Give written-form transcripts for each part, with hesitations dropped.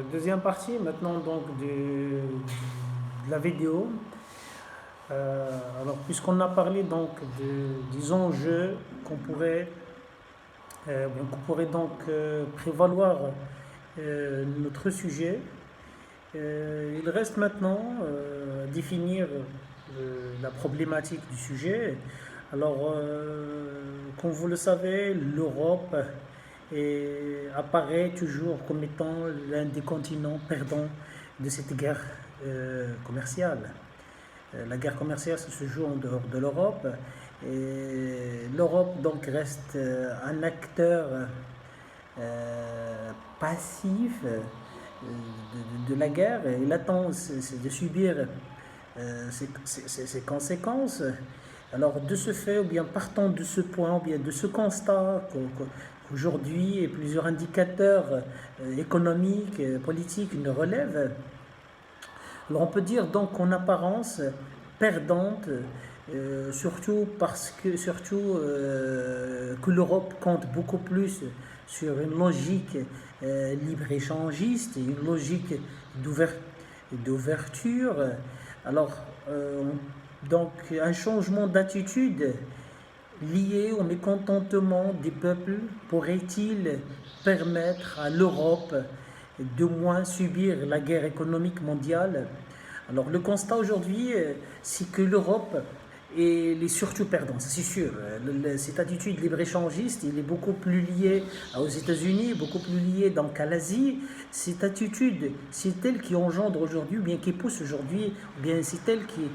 Deuxième partie maintenant donc de la vidéo. Alors puisqu'on a parlé donc des enjeux qu'on pourrait donc prévaloir notre sujet, il reste maintenant à définir la problématique du sujet. Alors, comme vous le savez, l'Europe apparaît toujours comme étant l'un des continents perdants de cette guerre commerciale. La guerre commerciale se joue en dehors de l'Europe et l'Europe donc reste un acteur passif de la guerre. Il attend de subir ses conséquences. Alors de ce fait, ou bien partant de ce point, ou bien de ce constat qu'aujourd'hui plusieurs indicateurs économiques, politiques ne relèvent, alors on peut dire donc en apparence perdante, surtout que l'Europe compte beaucoup plus sur une logique libre-échangiste et une logique d'ouverture. Alors, donc un changement d'attitude lié au mécontentement des peuples pourrait-il permettre à l'Europe de moins subir la guerre économique mondiale? Alors le constat aujourd'hui, c'est que l'Europe est surtout perdante, c'est sûr. Cette attitude libre-échangiste, il est beaucoup plus lié aux États-Unis, beaucoup plus lié donc à l'Asie. Cette attitude, c'est elle qui engendre aujourd'hui, ou bien qui pousse aujourd'hui, ou bien c'est elle qui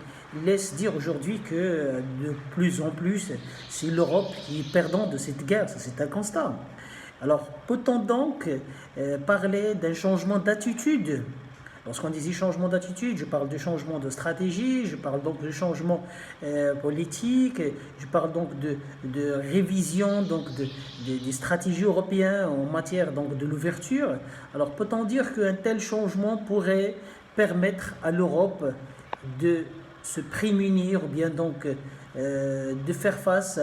laisse dire aujourd'hui que de plus en plus, c'est l'Europe qui est perdante de cette guerre, ça c'est un constat. Alors, peut-on donc parler d'un changement d'attitude? Lorsqu'on dit changement d'attitude, je parle de changement de stratégie, je parle donc de changement politique, je parle donc de révision des stratégies européennes en matière donc de l'ouverture. Alors, peut-on dire qu'un tel changement pourrait permettre à l'Europe de se prémunir ou bien donc de faire face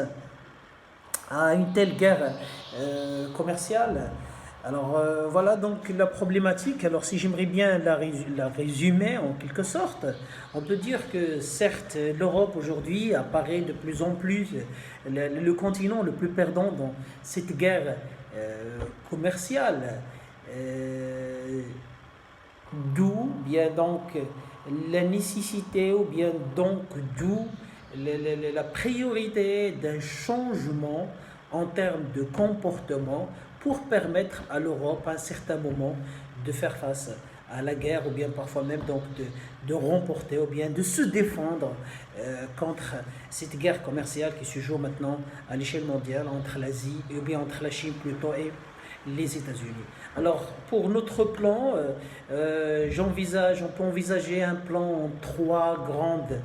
à une telle guerre commerciale? Alors voilà donc la problématique. Alors si j'aimerais bien la résumer en quelque sorte, on peut dire que certes l'Europe aujourd'hui apparaît de plus en plus le continent le plus perdant dans cette guerre commerciale. D'où bien donc la nécessité ou bien donc d'où la priorité d'un changement en termes de comportement pour permettre à l'Europe à un certain moment de faire face à la guerre ou bien parfois même donc de remporter ou bien de se défendre contre cette guerre commerciale qui se joue maintenant à l'échelle mondiale entre l'Asie ou bien entre la Chine plutôt et les États-Unis. Alors, pour notre plan, on peut envisager un plan en trois grandes